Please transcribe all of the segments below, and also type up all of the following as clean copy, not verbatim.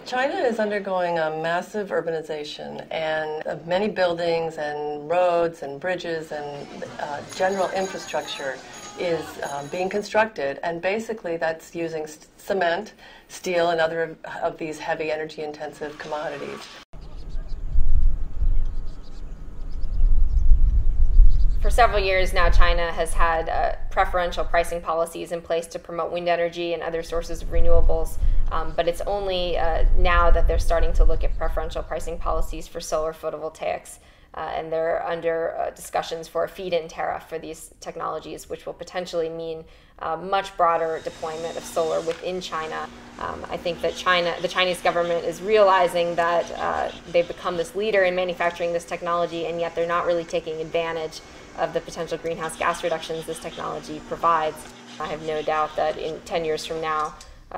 China is undergoing a massive urbanization, and many buildings and roads and bridges and general infrastructure is being constructed, and basically that's using cement, steel, and other of these heavy energy-intensive commodities. For several years now, China has had preferential pricing policies in place to promote wind energy and other sources of renewables, but it's only now that they're starting to look at preferential pricing policies for solar photovoltaics, and they're under discussions for a feed-in tariff for these technologies, which will potentially mean much broader deployment of solar within China. I think that the Chinese government is realizing that they've become this leader in manufacturing this technology, and yet they're not really taking advantage of the potential greenhouse gas reductions this technology provides. I have no doubt that in 10 years from now,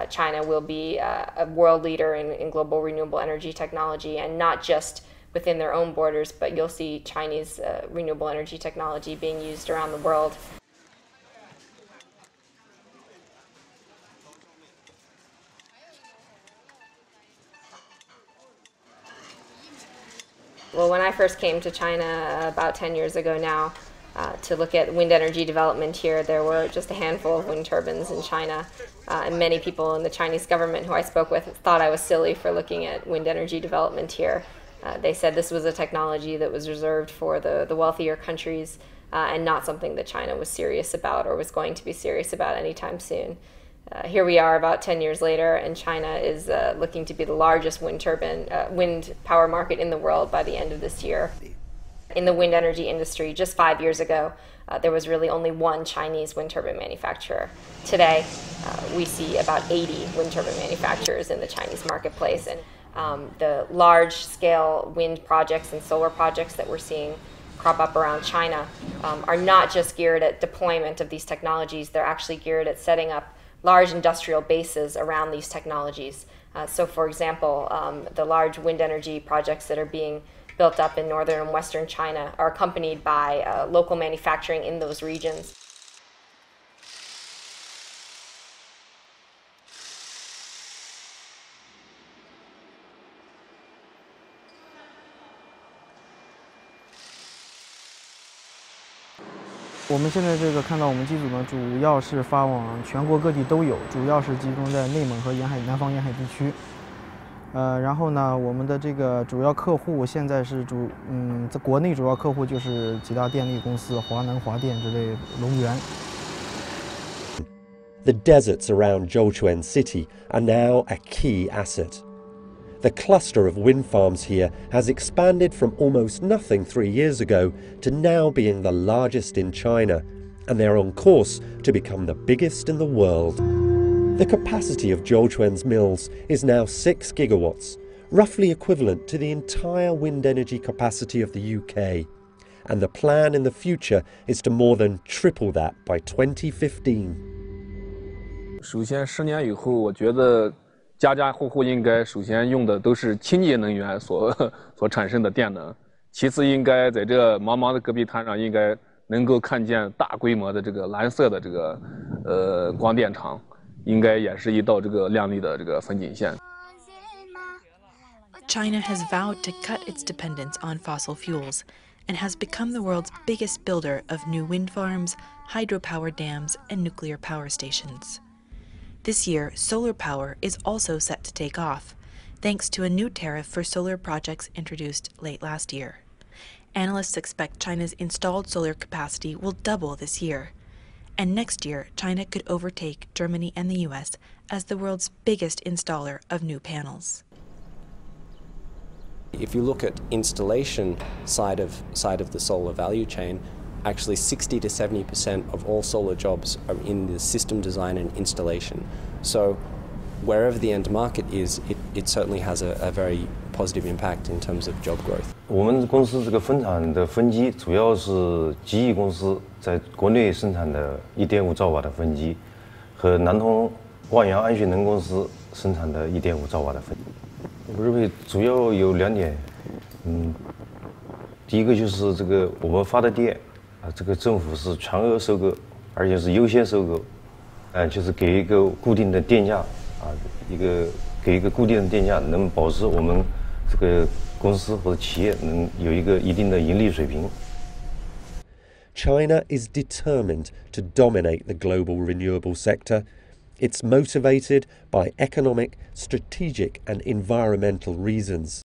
China will be a world leader in global renewable energy technology, and not just within their own borders, but you'll see Chinese renewable energy technology being used around the world. Well, when I first came to China about 10 years ago now, to look at wind energy development here, there were just a handful of wind turbines in China, and many people in the Chinese government who I spoke with thought I was silly for looking at wind energy development here. They said this was a technology that was reserved for the wealthier countries, and not something that China was serious about or was going to be serious about anytime soon. Here we are about 10 years later, and China is looking to be the largest wind power market in the world by the end of this year. In the wind energy industry, just 5 years ago, there was really only one Chinese wind turbine manufacturer. Today, we see about 80 wind turbine manufacturers in the Chinese marketplace, and the large-scale wind projects and solar projects that we're seeing crop up around China are not just geared at deployment of these technologies, they're actually geared at setting up large industrial bases around these technologies. So for example, the large wind energy projects that are being built up in northern and western China are accompanied by local manufacturing in those regions.我们现在这个看到我们机组呢，主要是发往全国各地都有，主要是集中在内蒙和南方沿海地区。然后呢，我们的这个主要客户现在是在国内主要客户就是几大电力公司，华能、华电之类，龙源。The deserts around Zhouchuan city are now a key asset. The cluster of wind farms here has expanded from almost nothing 3 years ago to now being the largest in China, and they're on course to become the biggest in the world. The capacity of Zhouchuan's mills is now 6 gigawatts, roughly equivalent to the entire wind energy capacity of the UK. And the plan in the future is to more than triple that by 2015. 首先10年以后，我觉得家家户户应该首先用的都是清洁能源所产生的电能，其次应该在这茫茫的戈壁滩上应该能够看见大规模的这个蓝色的这个光电场，应该也是一道这个亮丽的这个风景线。China has vowed to cut its dependence on fossil fuels and has become the world's biggest builder of new wind farms, hydropower dams, and nuclear power stations. This year, solar power is also set to take off, thanks to a new tariff for solar projects introduced late last year. Analysts expect China's installed solar capacity will double this year. And next year, China could overtake Germany and the US as the world's biggest installer of new panels. If you look at installation side of the solar value chain, actually 60 to 70% of all solar jobs are in the system design and installation. So wherever the end market is, it certainly has a very positive impact in terms of job growth. 我们公司这个分厂的分机主要是吉益公司在国内生产的1.5兆瓦的分机，和南通万阳安旭能公司生产的1.5兆瓦的分机。我认为主要有2点，第一个就是这个我们发的电。这个政府是全额收购，而且是优先收购，就是给一个固定的电价，给一个固定的电价，能保持我们这个公司或者企业能有一个一定的盈利水平。China is determined to dominate the global renewable sector. It's motivated by economic, strategic and environmental reasons.